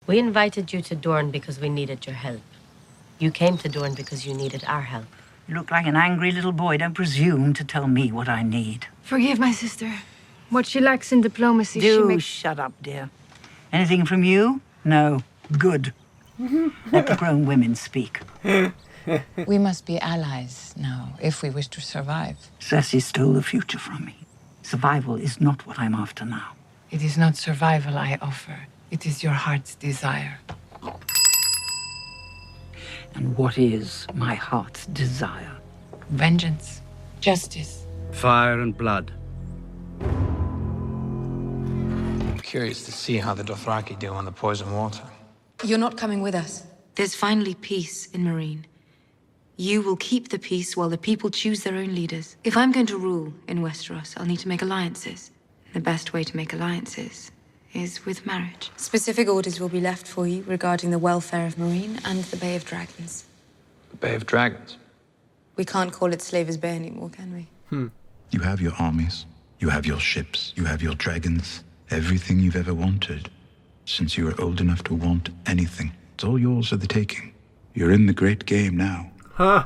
We invited you to Dorne because we needed your help. You came to Dorne because you needed our help. You look like an angry little boy. Don't presume to tell me what I need. Forgive my sister. What she lacks in diplomacy, she makes... Shut up, dear. Anything from you? No. Good. Let the grown women speak. We must be allies now, if we wish to survive. Cersei stole the future from me. Survival is not what I'm after now. It is not survival I offer. It is your heart's desire. And what is my heart's desire? Vengeance. Justice. Fire and blood. I'm curious to see how the Dothraki do on the poison water. You're not coming with us. There's finally peace in Meereen. You will keep the peace while the people choose their own leaders. If I'm going to rule in Westeros, I'll need to make alliances. The best way to make alliances is with marriage. Specific orders will be left for you regarding the welfare of Meereen and the Bay of Dragons. The Bay of Dragons? We can't call it Slaver's Bay anymore, can we? You have your armies, you have your ships, you have your dragons, everything you've ever wanted. Since you were old enough to want anything. It's all yours for the taking. You're in the great game now. Huh.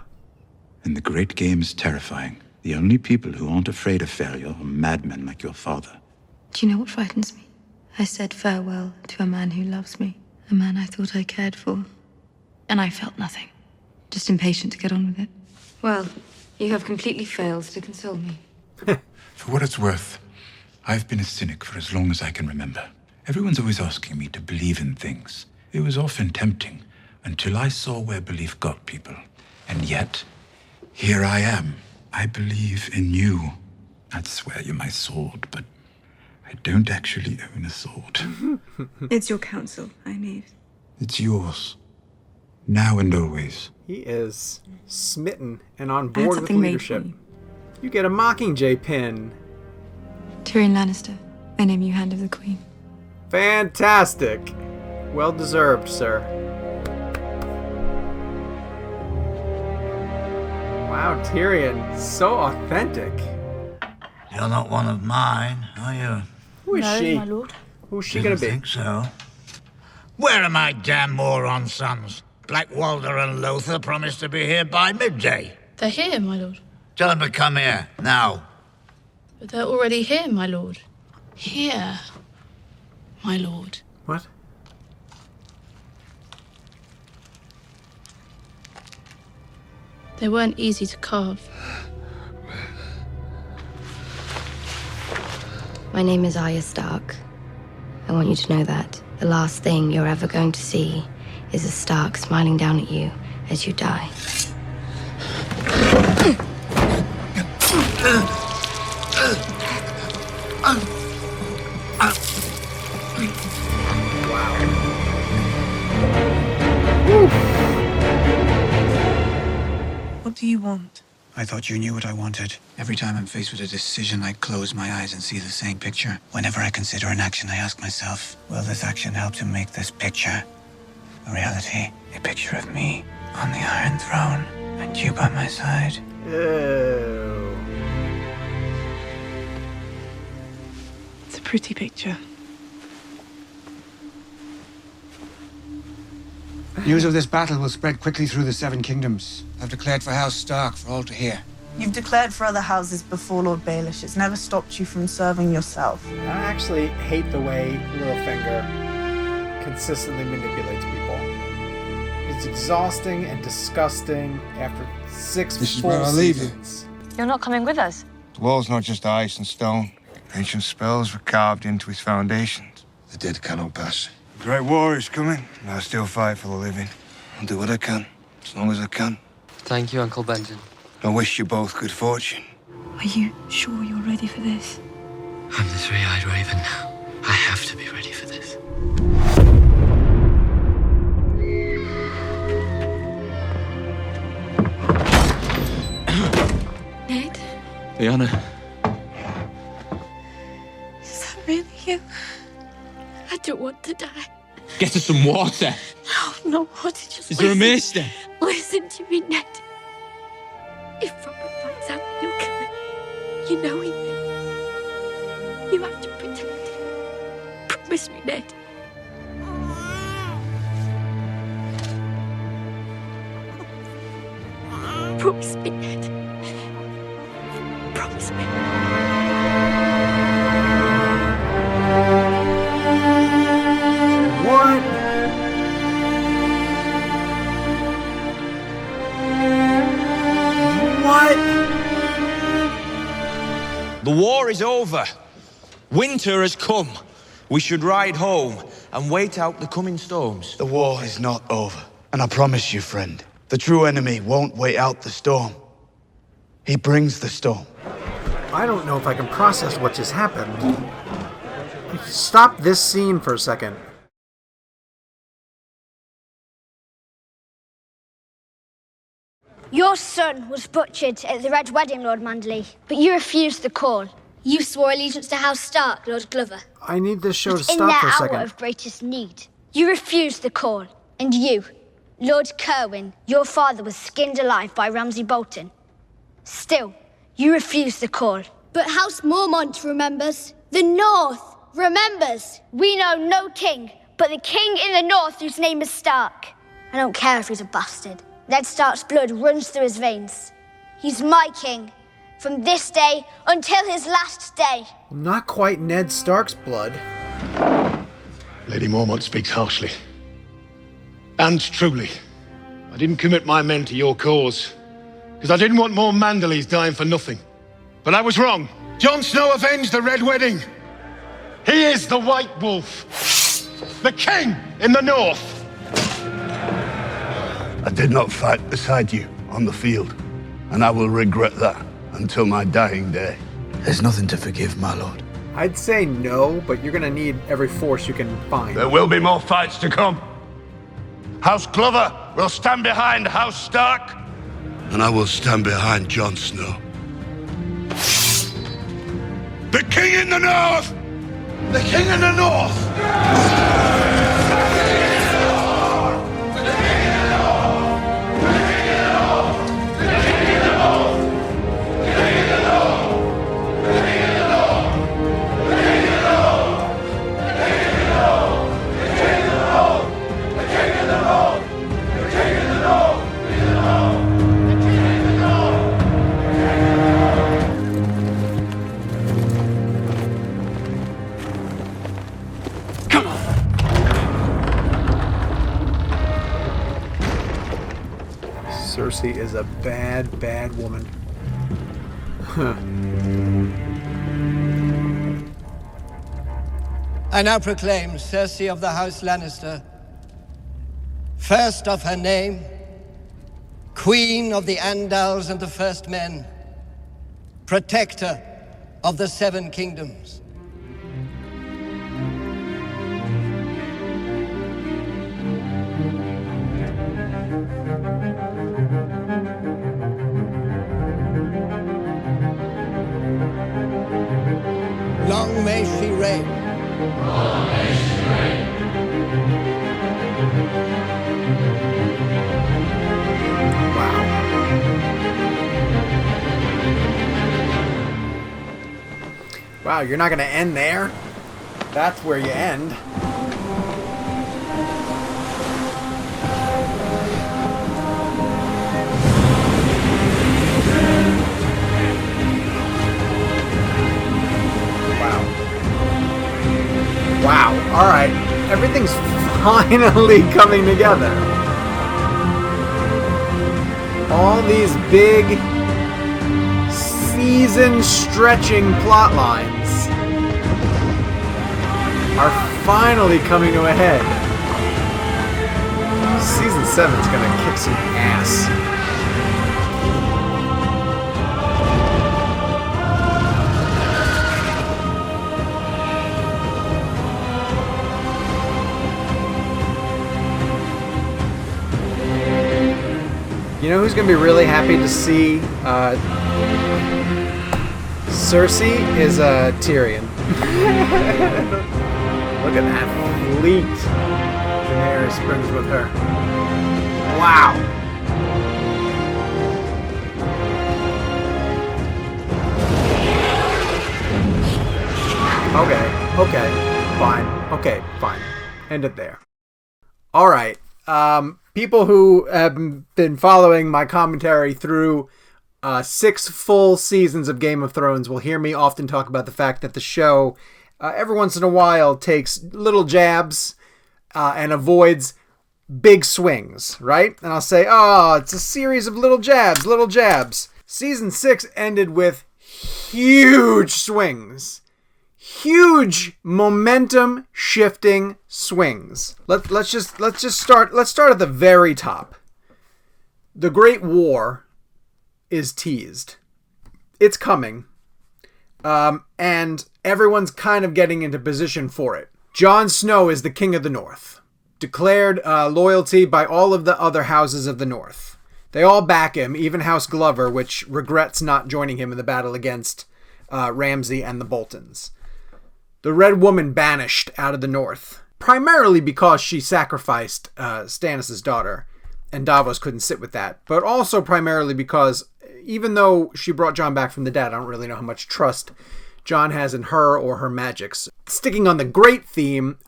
And the great game is terrifying. The only people who aren't afraid of failure are madmen like your father. Do you know what frightens me? I said farewell to a man who loves me. A man I thought I cared for. And I felt nothing. Just impatient to get on with it. Well, you have completely failed to console me. For what it's worth, I've been a cynic for as long as I can remember. Everyone's always asking me to believe in things. It was often tempting, until I saw where belief got people. And yet, here I am. I believe in you. I'd swear you're my sword, but I don't actually own a sword. It's your counsel I need. It's yours. Now and always. He is smitten and on I had board with something made leadership. for you. You get a Mockingjay pin. Tyrion Lannister. I name you Hand of the Queen. Fantastic. Well deserved, sir. Wow, Tyrion, so authentic. You're not one of mine, are you? Who is she? my lord. Who's she gonna be? Think so. Where are my damn moron sons? Blackwalder and Lothar promised to be here by midday. They're here, my lord. Tell them to come here, now. But they're already here, my lord. Here, my lord. What? They weren't easy to carve. My name is Arya Stark. I want you to know that the last thing you're ever going to see is a Stark smiling down at you as you die. What do you want? I thought you knew what I wanted. Every time I'm faced with a decision, I close my eyes and see the same picture. Whenever I consider an action, I ask myself, will this action help to make this picture a reality? A picture of me on the Iron Throne and you by my side. Ew. It's a pretty picture. News of this battle will spread quickly through the Seven Kingdoms. I've declared for House Stark for all to hear. You've declared for other houses before Lord Baelish. It's never stopped you from serving yourself. I actually hate the way Littlefinger consistently manipulates people. It's exhausting and disgusting after 6 This is full where I leave you. seasons. You're not coming with us? The wall's not just ice and stone. Ancient spells were carved into its foundations. The dead cannot pass. The Great War is coming, and I still fight for the living. I'll do what I can, as long as I can. Thank you, Uncle Benjen. I wish you both good fortune. Are you sure you're ready for this? I'm the Three-Eyed Raven now. I have to be ready for this. Ned? Lyanna. Is that really you? I don't want to die. Get us some water. No, no water, just Is there a listen. mace there? Listen to me, Ned. If Robert finds out, he'll kill him. You know he will. You have to protect him. Promise me, Ned. Promise me, Ned. Promise me. What? What? The war is over. Winter has come. We should ride home and wait out the coming storms. The war is not over. And I promise you, friend, the true enemy won't wait out the storm. He brings the storm. I don't know if I can process what just happened. Stop this scene for a second. Your son was butchered at the Red Wedding, Lord Manderley, but you refused the call. You swore allegiance to House Stark, Lord Glover. I need this show to In stop their for a hour second. of greatest need, you refused the call. And you, Lord Kerwin, your father was skinned alive by Ramsay Bolton. Still, you refused the call. But House Mormont remembers. The North remembers. We know no king, but the king in the North whose name is Stark. I don't care if he's a bastard. Ned Stark's blood runs through his veins. He's my king, from this day until his last day. Not quite Ned Stark's blood. Lady Mormont speaks harshly. And truly. I didn't commit my men to your cause, because I didn't want more Manderleys dying for nothing. But I was wrong. Jon Snow avenged the Red Wedding. He is the White Wolf. The king in the North. I did not fight beside you on the field, and I will regret that until my dying day. There's nothing to forgive, my lord. I'd say no, but you're gonna need every force you can find. There will be more fights to come. House Glover will stand behind House Stark, and I will stand behind Jon Snow. The king in the north! The king in the north! Cersei is a bad, bad woman. Huh. I now proclaim Cersei of the House Lannister, first of her name, Queen of the Andals and the First Men, Protector of the Seven Kingdoms. Long may she reign. Long may she reign. Wow, you're not gonna end there? That's where you end. Wow, alright. Everything's finally coming together. All these big, season-stretching plot lines are finally coming to a head. Season 7's gonna kick some ass. You know who's going to be really happy to see Cersei is Tyrion. Look at that fleet Daenerys brings with her. Wow. Okay, fine. Okay, fine. End it there. All right. People who have been following my commentary through 6 full seasons of Game of Thrones will hear me often talk about the fact that the show, every once in a while, takes little jabs and avoids big swings, right? And I'll say, oh, it's a series of little jabs, little jabs. Season 6 ended with huge swings. Huge momentum shifting swings. Let's start at the very top. The Great War is teased. It's coming. And everyone's kind of getting into position for it. Jon Snow is the King of the North, declared loyalty by all of the other houses of the North. They all back him, even House Glover, which regrets not joining him in the battle against Ramsay and the Boltons. The Red Woman banished out of the North, primarily because she sacrificed Stannis' daughter, and Davos couldn't sit with that, but also primarily because even though she brought Jon back from the dead, I don't really know how much trust Jon has in her or her magics. Sticking on the great theme,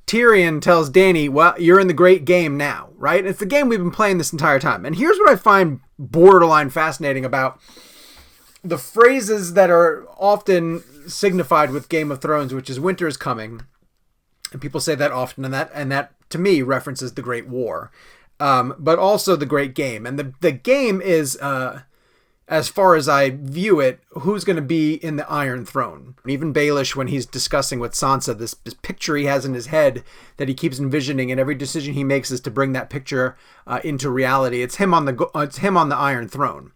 Tyrion tells Dany, well, you're in the great game now, right? It's the game we've been playing this entire time. And here's what I find borderline fascinating about the phrases that are often signified with Game of Thrones, which is winter is coming. And people say that often, and that to me references the Great War. But also the Great Game. And the game is, as far as I view it, who's going to be in the Iron Throne. Even Baelish, when he's discussing with Sansa, this picture he has in his head that he keeps envisioning, and every decision he makes is to bring that picture into reality. It's him on the Iron Throne.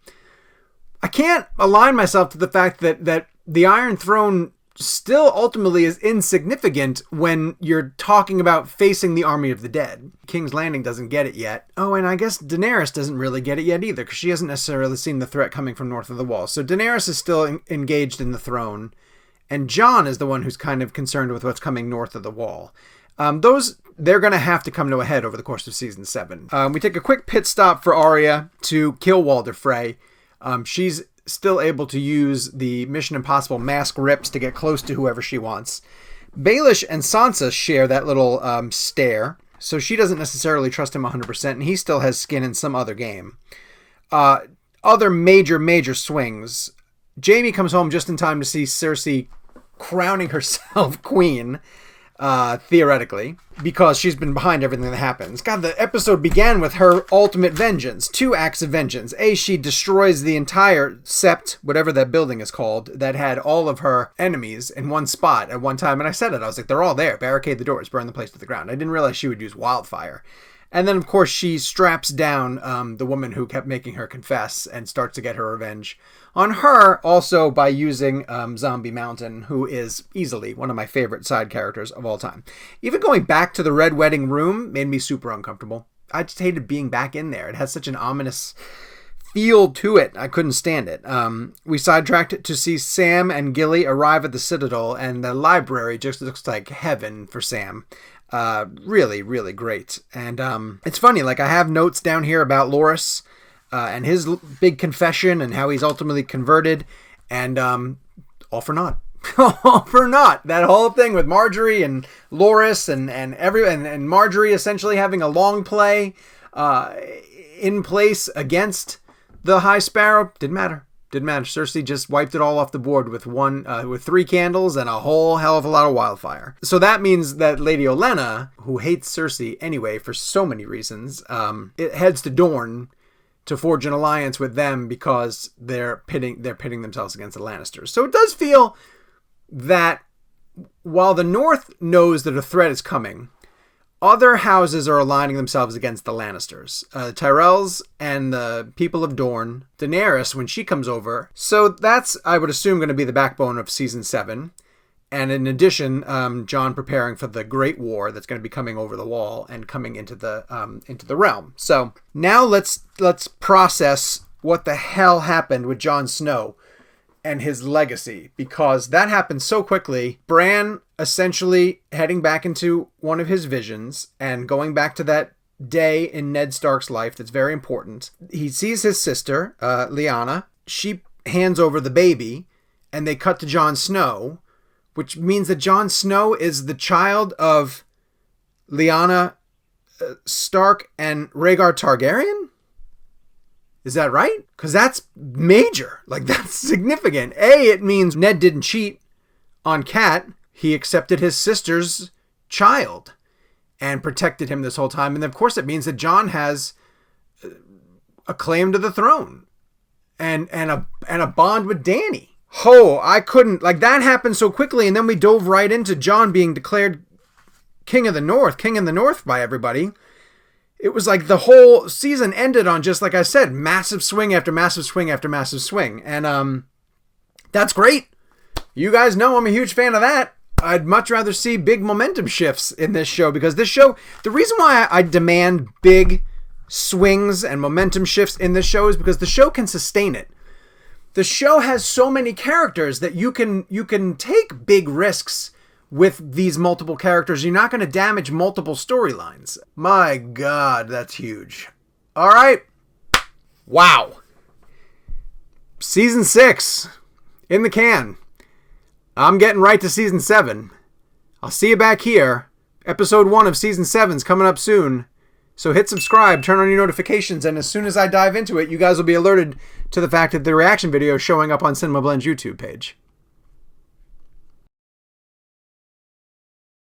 I can't align myself to the fact that the Iron Throne still ultimately is insignificant when you're talking about facing the army of the dead. King's Landing doesn't get it yet. Oh, and I guess Daenerys doesn't really get it yet either, because she hasn't necessarily seen the threat coming from north of the wall. So Daenerys is still engaged in the throne, and Jon is the one who's kind of concerned with what's coming north of the wall. They're going to have to come to a head over the course of season 7. We take a quick pit stop for Arya to kill Walder Frey. She's still able to use the Mission Impossible mask rips to get close to whoever she wants. Baelish and Sansa share that little stare, so she doesn't necessarily trust him 100%, and he still has skin in some other game. Other major swings. Jaime comes home just in time to see Cersei crowning herself queen, theoretically, because she's been behind everything that happens. God, the episode began with her ultimate vengeance. 2 acts of vengeance. She destroys the entire sept, whatever that building is called, that had all of her enemies in one spot at one time. And I said it. I was like, they're all there. Barricade the doors. Burn the place to the ground. I didn't realize she would use wildfire. And then, of course, she straps down the woman who kept making her confess and starts to get her revenge on her, also by using Zombie Mountain, who is easily one of my favorite side characters of all time. Even going back to the Red Wedding room made me super uncomfortable. I just hated being back in there. It has such an ominous feel to it. I couldn't stand it. We sidetracked it to see Sam and Gilly arrive at the Citadel, and the library just looks like heaven for Sam. Really, really great. And it's funny, like I have notes down here about Loras and his big confession and how he's ultimately converted, and all for naught. All for naught. That whole thing with Marjorie and Loras and Marjorie essentially having a long play in place against the High Sparrow didn't matter. Didn't matter. Cersei just wiped it all off the board with with 3 candles and a whole hell of a lot of wildfire. So that means that Lady Olenna, who hates Cersei anyway for so many reasons, it heads to Dorne to forge an alliance with them because they're pitting themselves against the Lannisters. So it does feel that while the North knows that a threat is coming, other houses are aligning themselves against the Lannisters. The Tyrells and the people of Dorne. Daenerys, when she comes over. So that's, I would assume, going to be the backbone of Season 7. And in addition, Jon preparing for the Great War that's going to be coming over the wall and coming into the realm. So now let's process what the hell happened with Jon Snow and his legacy, because that happened so quickly. Bran essentially heading back into one of his visions and going back to that day in Ned Stark's life that's very important. He sees his sister, Lyanna. She hands over the baby, and they cut to Jon Snow, which means that Jon Snow is the child of Lyanna Stark and Rhaegar Targaryen? Is that right? Because that's major. Like, that's significant. A, it means Ned didn't cheat on Cat. He accepted his sister's child and protected him this whole time. And of course, it means that Jon has a claim to the throne and a bond with Dany. Oh, I couldn't, like, that happened so quickly, and then we dove right into Jon being declared King in the North by everybody. It was like the whole season ended on, just like I said, massive swing after massive swing after massive swing. And that's great. You guys know I'm a huge fan of that. I'd much rather see big momentum shifts in this show, because this show, the reason why I demand big swings and momentum shifts in this show is because the show can sustain it. The show has so many characters that you can take big risks with these multiple characters. You're not going to damage multiple storylines. My God, that's huge. All right. Wow. Season 6 in the can. I'm getting right to Season 7. I'll see you back here. Episode 1 of Season 7 is coming up soon. So hit subscribe, turn on your notifications, and as soon as I dive into it, you guys will be alerted to the fact that the reaction video is showing up on CinemaBlend's YouTube page.